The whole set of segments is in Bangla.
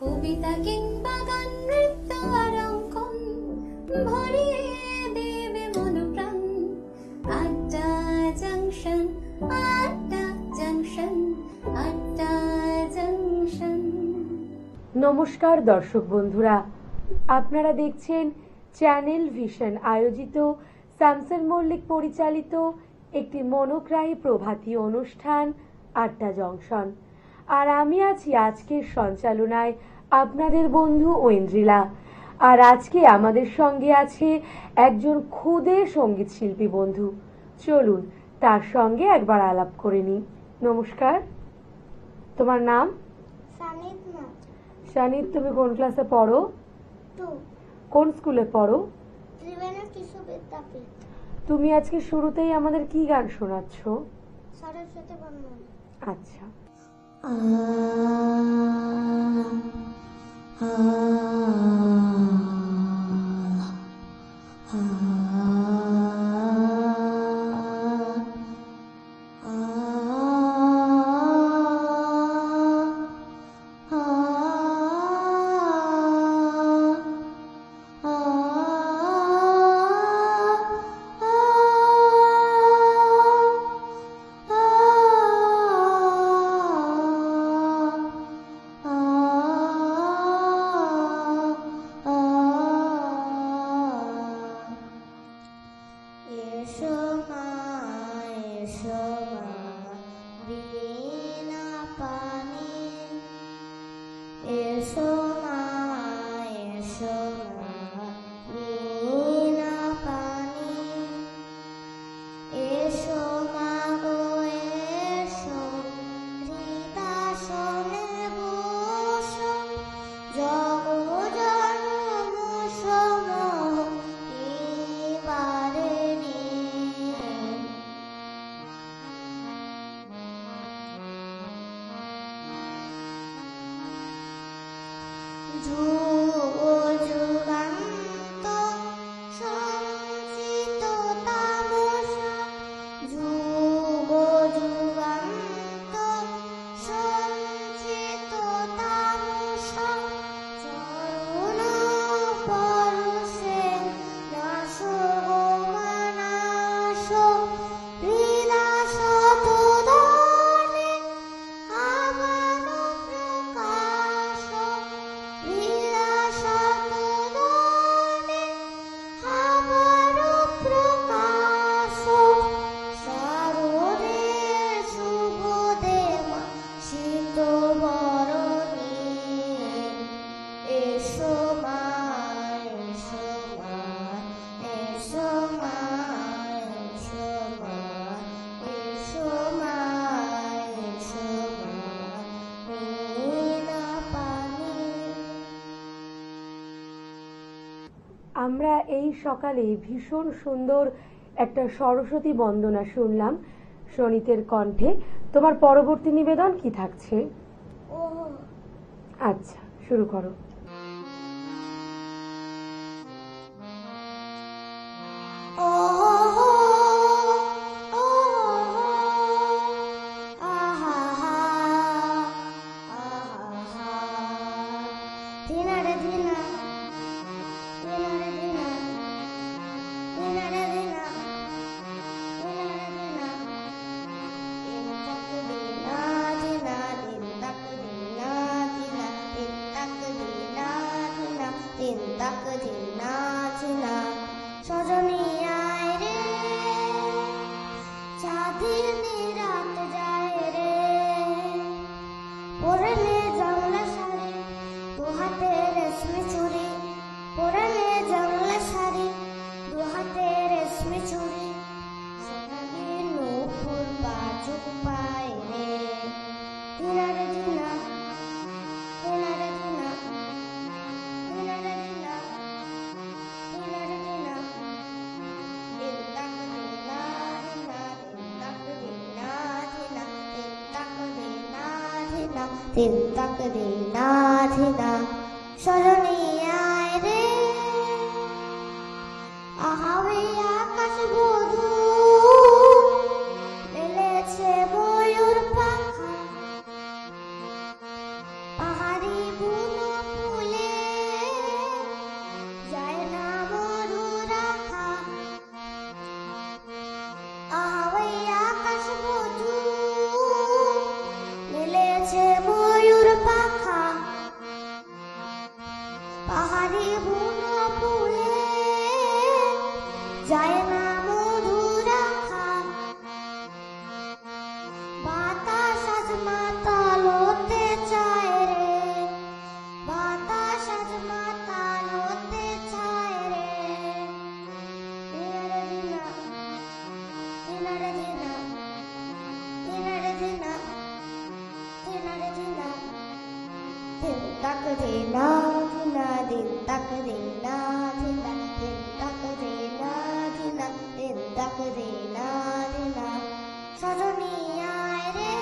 কবিতা কিংবা গান, নৃত্য আর অঙ্কন ভরিয়ে দেবে মনোপ্রাণ। আড্ডা জাংশন, আড্ডা জাংশন, আড্ডা জাংশন। নমস্কার দর্শক বন্ধুরা, আপনারা দেখছেন চ্যানেল ভিশন আয়োজিত শামসুল মল্লিক পরিচালিত একটি মনোগ্রাহী প্রভাতী অনুষ্ঠান আড্ডা জংশন। আর আমি আছি আজকের সঞ্চালনায় আপনাদের বন্ধু ঐন্দ্রিলা। আর আজকে আমাদের সঙ্গে আছে একজন ক্ষুদে সঙ্গীত শিল্পী বন্ধু। চলুন তার সঙ্গে একবার আলাপ করে নিই। নমস্কার, তোমার নাম? শানিদ, তুমি কোন ক্লাসে পড়ো? কোন স্কুলে পড়ো? তুমি আজকে শুরুতেই আমাদের কি গান শোনাচ্ছ? সরস্বতী বন্দনা। আচ্ছা। আমরা এই সকালে ভীষণ সুন্দর একটা সরস্বতী বন্দনা শুনলাম সনিতের কণ্ঠে। তোমার পরবর্তী নিবেদন কি থাকছে? আচ্ছা, শুরু করো। দিন তাক দিনা ধিনা সজনী আয় রে, আহাওয়ে আকাশ বধূ মেলেছে ময়ূর পাখা, পাহাড়ি বুনো বুনো ফুলে যায় না মধু রাখা, বাতাস আজ মাতালোতে চায় রে, বাতাস আজ মাতালোতে চায় রে। দিনারে দিনা, দিনারে দিনা, দিনারে দিনা, দিন তক দিনা দিনা, দিন তক দিনা দিনা, দিন তক দিনা দিনা, দিন তক দিনা দিনা, সজনী আয় রে।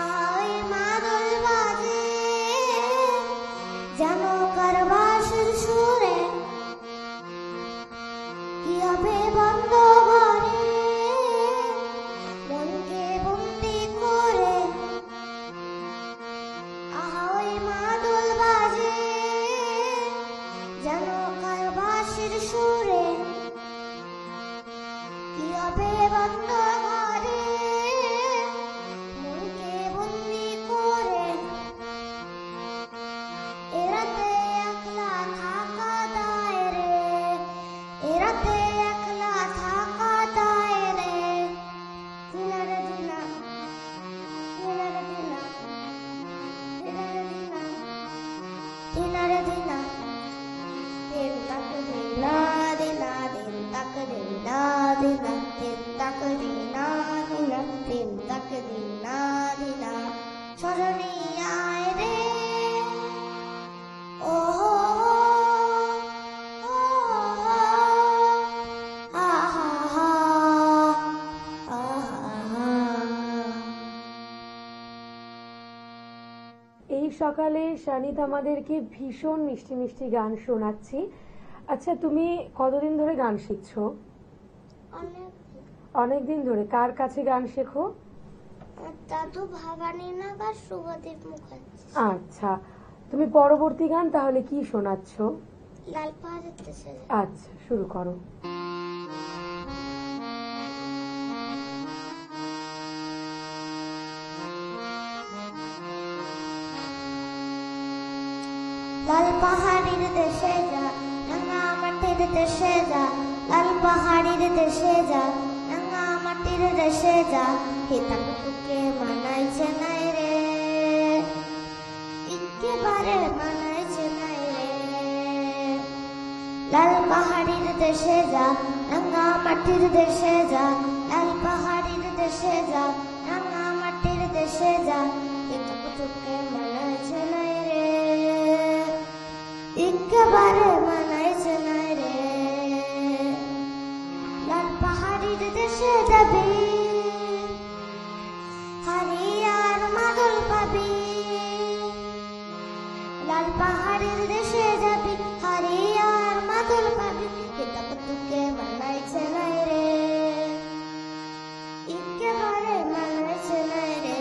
আয় মাদল বাজে যেন কারবাসের সুরে, কি হবে বন্ধ ঘরে মনকে বন্দি করে। আহাই মাদল বাজে যেন কারবাসের সুরে, কি হবে বন্ধ ঘরে মনকে বন্দি করে। এরাতে একলা থাকা দায় রে, এরাতে একলা থাকা দায় রে। দিনারে দিনা, দিনারে দিনা, দিনারে দিনা, দিনারে দিনা, দিন তক দিনা দিনা, দিন তক দিনা দিনা, দিন তক দিনা দিনা, দিন তক দিনা দিনা, সজনী আয় রে। ও আহা আহা। এই সকালে শানিত আমাদেরকে ভীষণ মিষ্টি মিষ্টি গান শোনাচ্ছি। আচ্ছা, তুমি কতদিন ধরে গান শিখছো? অনেক অনেক দিন ধরে। কার কাছে গান শেখো? দাদু ভাবানীনাথ আর শুভদীপ মুখার্জি। আচ্ছা, তুমি পরবর্তী গান তাহলে কি শোনাচ্ছ? লাল পাহাড়ের দেশে। আচ্ছা, শুরু করো। লাল পাহাড়ের দেশে যা, রাঙা মাটির দেশে যা, লাল পাহাড়ের দেশে যা, রাঙা মাটির দেশে যা, হিতাক তোকে মানাইছে নাই রে, একেবারে মানাইছে নাই রে। লাল পাহাড়ের দেশে যা, রাঙা মাটির দেশে যা, লাল পাহাড়ের দেশে যা, রাঙা মাটির দেশে যা, হিতাক তোকে মানাইছে নাই রে, একেবারে মানাইছে নাই রে। লাল পাহাড়ির দেশে যাবি, হারিয়ার মাদল পাবি, লাল পাহাড়ির দেশে যাবি, হারিয়ার মাদল পাবি, হিতাক তোকে মানাইছে নাই রে, একেবারে মানাইছে নাই রে।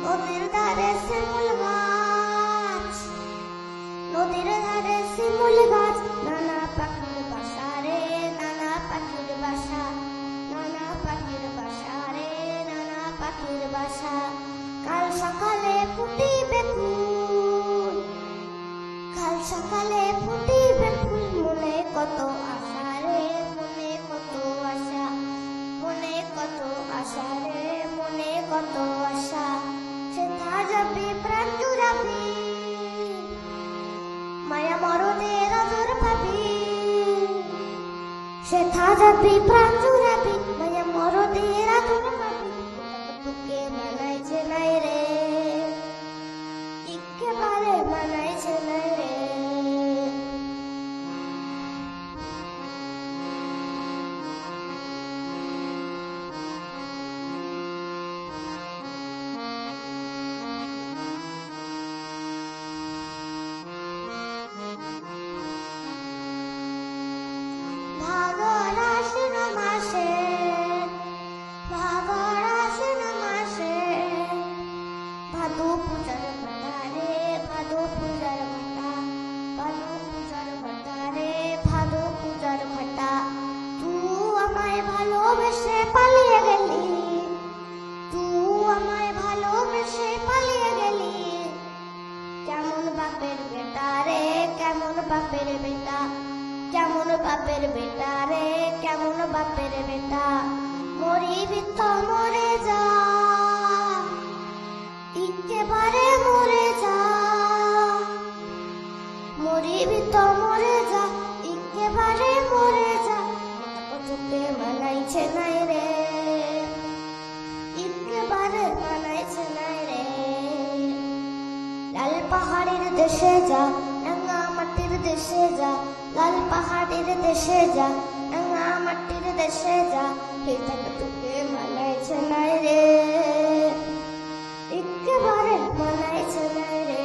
নদীর ধারে শিমুল গাছ, নদীর ধারে শিমুল গাছ, নানা পাখির বাসা রে, নানা পাখির বাসা, নানা পাখির বাসা রে, নানা পাখির বাসা। কাল সকালে ফুটিবে ফুল, কাল সকালে ফুটিবে ফুল, মনে কত আশা রে, মনে কত আশা, মনে কত আশা রে, মনে কত আশা। সেথা যাবি প্রাণ জুড়াবি, মায়া মরদের আদর পাবি, সেথা যাবি প্রাণ জুড়াবি, মায়া মরদের আদর পাবি, তোকে মানাইছে নাই রে, একেবারে মানাইছে নাই রে। বাপের বেটা, কেমন বাপের বেটা রে, কেমন বাপের বেটা। মরিবি তো মরে যা, একেবারে মরে যা। মরিবি তো মরে যা, একেবারে মরে যা। তোকে মানাইছে নাই রে, একেবারে মানাইছে নাই রে। লাল পাহাড়ের দেশে যা, রাঙা মাটির দেশে যা। লাল পাহাড়ের দেশে যা, রাঙা মাটির দেশে যা। হেতাকে তোকে মানাইছে নাই রে, একেবারে মানাইছে নাই রে,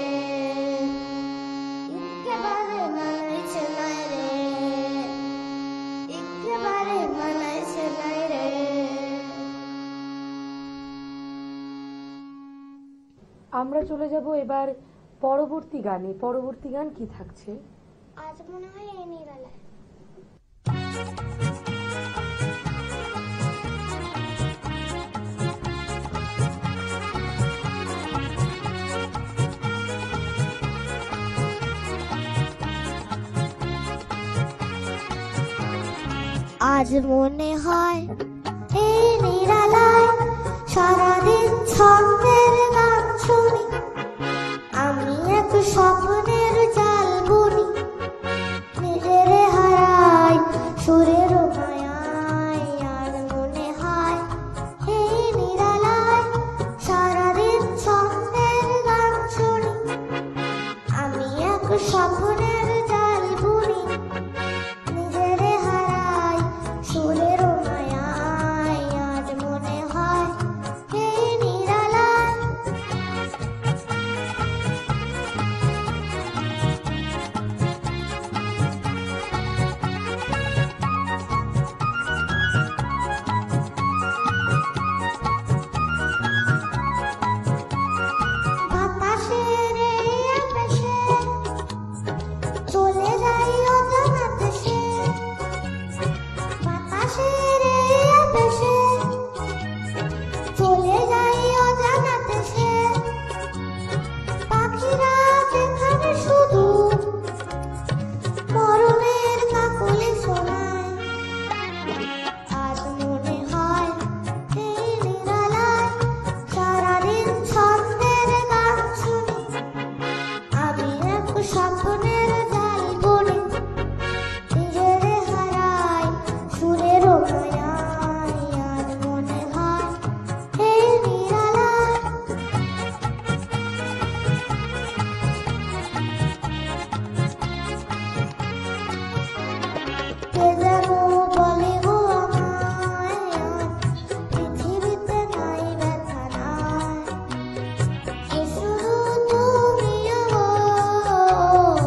একেবারে মানাইছে নাই রে, একেবারে মানাইছে নাই রে। আমরা চলে যাব এবার পরবর্তী গানে। পরবর্তী গান কি থাকছে? আজ মনে হয় এই নিরালায়। আজ মনে হয় এই নিরালায় সারাদিন ছন্দের গান শুনি, আমি এক স্বপ্নের জাল বুনি। নিজের হারাই সুরের মায়ায়, আর মনে হয় এই নিরালায় সারাদিন ছন্দের গান শুনি, আমি এক স্বপ্নের জাল বুনি। নিজের হারাই সুরের মায়ায়, আজ মনে হয় এই নিরালায়। বাতাসের এই আকাশে চলে যাই অজানা দেশে, বাতাসের এই আকাশে চলে যাই অজানা দেশে। পাখিরা যেখানে শুধু মরণের কাকলি শোনায়, আজ মনে হয় এই নিরালায় সারাদিন ছন্দের গান শুনি, আমি এক স্বপ্নের জাল বুনি। নিজের হারাই সুরের মায়ায়, আজ মনে হয় এই নিরালায়। কে যেন বলে গো আমায়, আজ পৃথিবীতে নাই ব্যথা নাই। এ শুধু তুমি আমার,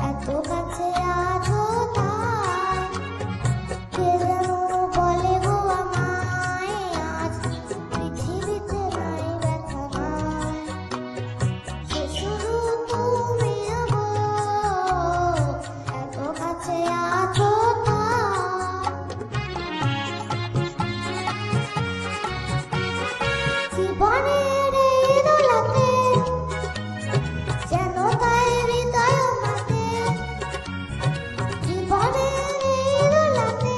এত কাছে আছো তাই। কে যেন বলে গো আমায়, আজ পৃথিবীতে নাই ব্যথা নাই। এ শুধু তুমি আমার, এত কাছে আছো তাই। জীবনের এই দোলাতে যেন তাই হৃদয় মাতে, জীবনের এই দোলাতে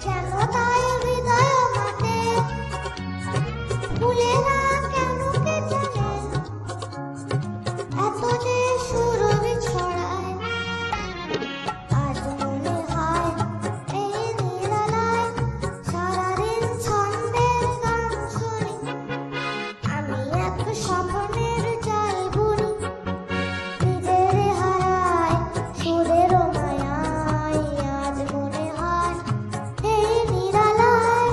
যেন তাই হৃদয় মাতে। ফুলেরা কেন কে জানে এত যে সুরভি ছড়ায়, আজ মনে হয় এই নিরালায় সারাদিন ছন্দের গান শুনি, আমি এক স্বপ্নের জাল বুনি। নিজের হারাই সুরের মায়ায়, আজ মনে হয় এই নিরালায়।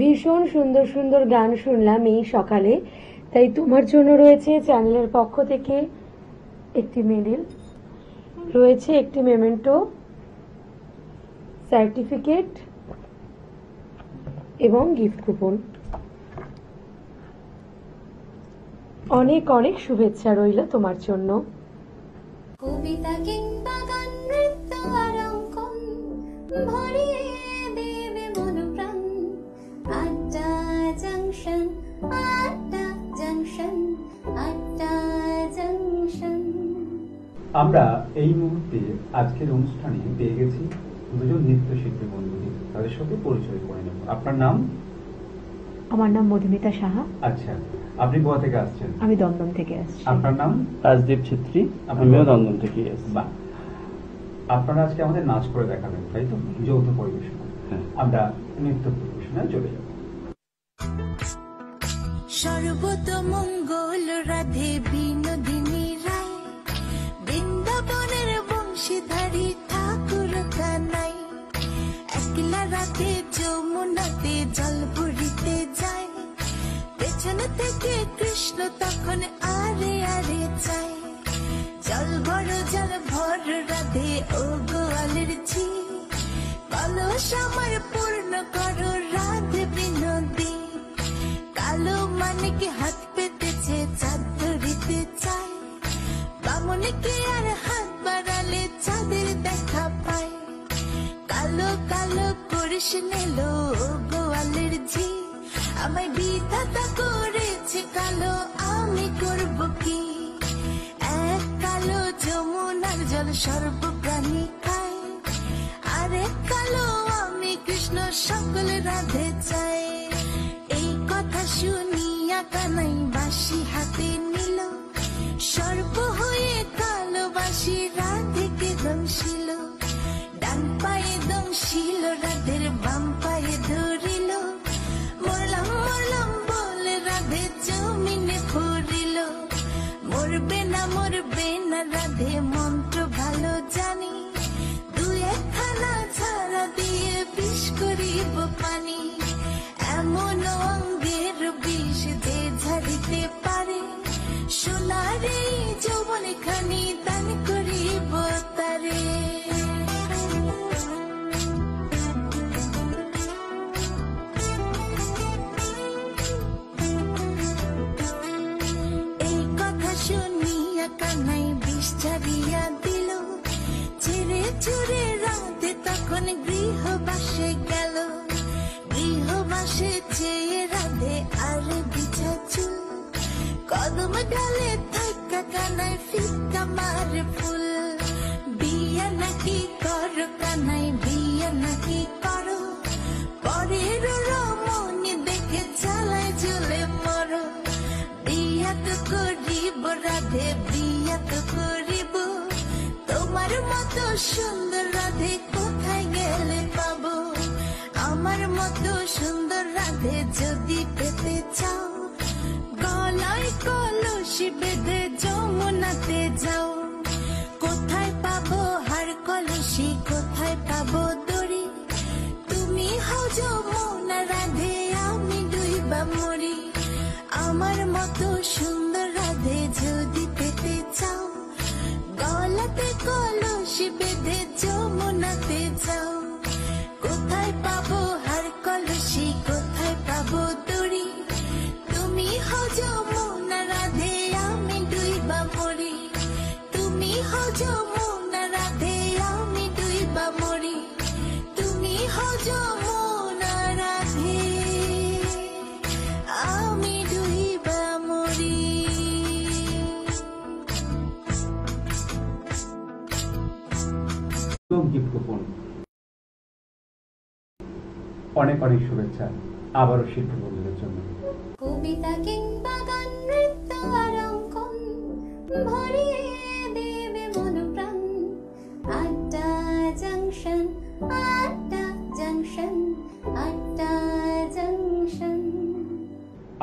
ভীষণ সুন্দর সুন্দর গান শুনলাম এই সকালে। তাই তোমার জন্য রয়েছে চ্যানেলের পক্ষ থেকে একটি মেডেল, রয়েছে একটি মেমেন্টো, সার্টিফিকেট এবং গিফট কুপন। অনেক অনেক শুভেচ্ছা রইল তোমার জন্য। কবিতা কিংবা গান, নৃত্য আর অঙ্কন ভরিয়ে দেবে মন প্রাণ। আড্ডা জাংশন, আড্ডা জাংশন, আড্ডা জাংশন। আমরা এই মুহূর্তে আজকের অনুষ্ঠানে পেয়ে গেছি দুজন নৃত্যশিল্পী বন্ধুকে, তাদের সাথে পরিচয় করে নেব। আপনার নাম? আমার নাম মধুমিতা সাহা। আচ্ছা, আপনি গোয়া থেকে আসছেন? আমি দমদম থেকে আসছি। আপনার নাম? রাজদীপ ছেত্রী, আমিও দমদম থেকে আসছি। বাহ, আপনারা আজকে আমাদের নাচ করে দেখাবেন, তাই তো? যৌথ পরিবেশনা। হ্যাঁ। আমরা নৃত্য পরিবেশনায় চলে যাব। সর্বতমঙ্গল রাধে বিনোদিনী রায়, বৃন্দাবনের বংশীধারী ঠাকুর কানাই, একলা রাতে যমুনাতে জল ভরিতে যায়, পেছন থেকে কৃষ্ণ তখন আরে আরে চায়, জল ভর রাধে ও গোয়ালের ঝি, কলস আমার পূর্ণ করো রাধে বিনোদী, কালো মানিকে হাত পেতেছে চাঁদ ধরিতে চায়, বামনকে আর হাত বাড়ালে চাঁদের দেখা পায়, কালো কালো করিস নেলো গোয়ালের ঝি, আমায় বিধাতা করেছে কালো, আমি করব কি, এক কালো যমুনার জল সর্বপ্রাণী খায়, আরেক কালো আমি কৃষ্ণ সকল রাধে চাই। এই কথা শুনিয়া কানাই বাঁশি হাতে নিল, সর্ব হয়ে কালো বাঁশি রাধেকে দংশিল, ডান পায়ে দংশিল রাধের বাম পায়ে ধরিল, মরলাম মরলাম বলে রাধে জমিনে পড়িল, মরবে না রাধে মন্ত্র ভালো জানি, দু একখানা ছাড়া দিয়ে বিষ করিব পানি, এমন অঙ্গের বিষ যে ঝাড়িতে পারে, সোনার এই যৌবন খানি দান করিব তারে। এই কথা শুনিয়া কানাই বিষ ছাড়িয়া দিল, ছেড়ে ছুড়ে রাতে তখন গৃহবাসে গেল, গৃহবাসে চেয়ে রাধে আর বিছা চুল, কদম ডালে থাকা কানাই ফিকা মারে ফুল, বিয়া নাকি করো কানাই বিয়া নাকি করো, পরের রমণী দেখে চালায় জ্বলে মরো, বিয়া তো করিব রাধে বিয়া তো করিব, তোমার মতো সুন্দর রাধে কোথায় গেলে পাবো, আমার মতো সুন্দর রাধে যদি পেতে চাও, গলায় কলসি বেঁধে যমুনাতে যাও, কোথায় পাবো হার কলসি কোথায় পাবো দড়ি, তুমি হও যমুনা রাধে আমি ডুইবা মরি, আমার মতো সুন্দর রাধে যদি পেতে চাও, গলাতে কলসি বেঁধে যমুনাতে যাও, কোথায় পাবো হার কলসি কোথায় পাবো দড়ি, তুমি হও যমুনা রাধে আমি ডুইবা মরি, তুমি হও যমুনা রাধে আমি ডুইবা মরি, তুমি হও যমুনা রাধে আমি ডুইবা মরি। Gift coupon. অনেক অনেক শুভেচ্ছা আবারও শিল্পী বন্ধুদের জন্য। কবিতা কিংবা গান, নৃত্য আর অঙ্কন ভরিয়ে দেবে মন প্রাণ। আড্ডা জাংশন, আড্ডা জাংশন, আড্ডা জাংশন।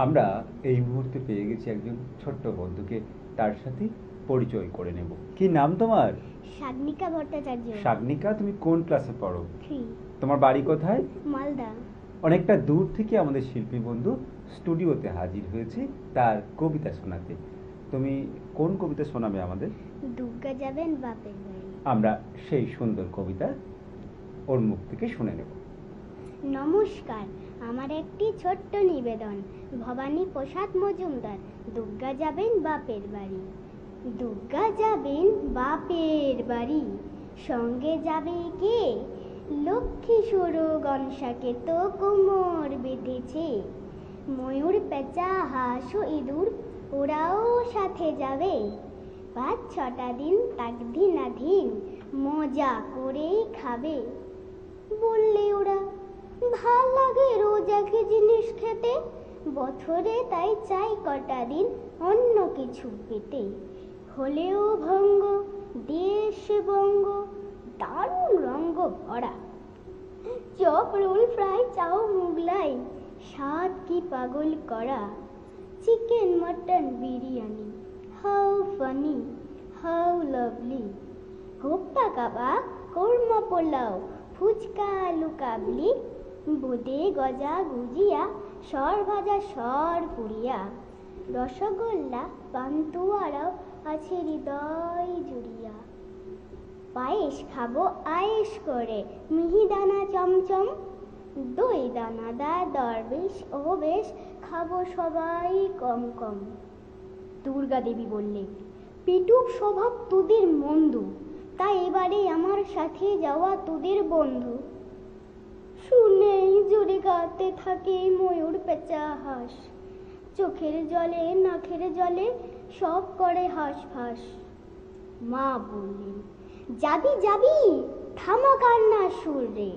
আমরা এই মুহূর্তে পেয়ে গেছি একজন ছোট্ট বন্ধুকে, তার সাথে পরিচয় করে নেব। কি নাম তোমার? শাগনিকা ভট্টাচার্য। শাগনিকা, তুমি কোন ক্লাসে পড়ো? 3, তোমার বাড়ি কোথায়? মালদা। অনেকটা দূর থেকে আমাদের শিল্পী বন্ধু স্টুডিওতে হাজির হয়েছে তার কবিতা শোনাতে। তুমি কোন কবিতা শোনাবে আমাদের? দুর্গা যাবেন বাপের বাড়ি। আমরা সেই সুন্দর কবিতা ওর মুখ থেকে শুনে নেব। নমস্কার, আমার একটি ছোট্ট নিবেদন। ভবানী প্রসাদ মজুমদার, দুর্গা যাবেন বাপের বাড়ি। দুর্গা যাবেন বাপের বাড়ি, সঙ্গে যাবে কে? লক্ষ্মী সরু গনসাকে তো কোমর বেঁধেছে। ময়ূর, পেঁচা, হাঁস ও ইঁদুর ওরাও সাথে যাবে। 5-6টা দিন তাকধিনাধীন মজা করেই খাবে। বললে ওরা, ভাল লাগে রোজ একই জিনিস খেতে, বছরে তাই চাই কটা দিন অন্য কিছু পেতে। হলেও ভঙ্গ দেশ বঙ্গ, দারুণ রঙ্গ ভরা। চপ, রোল, ফ্রাই, চাও, মুগলাই, স্বাদ কি পাগল করা। Chicken, mutton, biryani, how funny, how lovely. Kofta kebab, korma pulao, phuchka, আলু কাবলি, বোঁদে, গজা, গুজিয়া, সর ভাজা, সর পুরিয়া। রসগোল্লা, পান্তুয়ারাও আছে হৃদয় জুড়িয়া। পায়েস খাবো আয়েশ করে, মিহিদানা চমচম, দই দানাদার দরবেশ ও বেশ, খাবো সবাই কম কম। দুর্গা দেবী বললেন, পেটুক স্বভাব তোদের মন্দ, তাই এবারে আমার সাথে যাওয়া তোদের বন্ধু। শুনেই জোরে গাতে থাকে ময়ূর, পেঁচা, হাঁস, চোখের জলে নাকের জলে সব করে হাঁস ফাঁস। মা বললেন, যাবি যাবি, থামা কান্না সুর রে।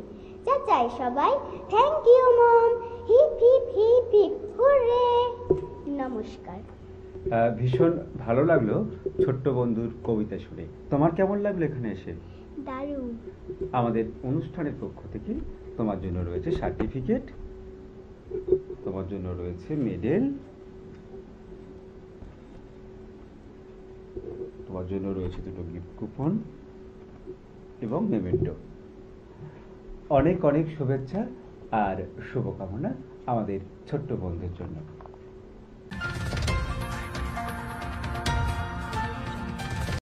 চাচাই সবাই, thank you mom, hip hip hip hip hurray. নমস্কার। ভীষণ ভালো লাগলো ছোট্ট বন্ধুর কবিতা শুনে। তোমার কেমন লাগলো এখানে এসে? দারুণ। আমাদের অনুষ্ঠানের পক্ষ থেকে তোমার জন্য রয়েছে সার্টিফিকেট, তোমার জন্য রয়েছে মেডেল, তোমার জন্য রয়েছে 2টো গিফট কুপন এবং মেমেন্টো। অনেক অনেক শুভেচ্ছা আর শুভকামনা আমাদের ছোট্ট বন্ধুর জন্য।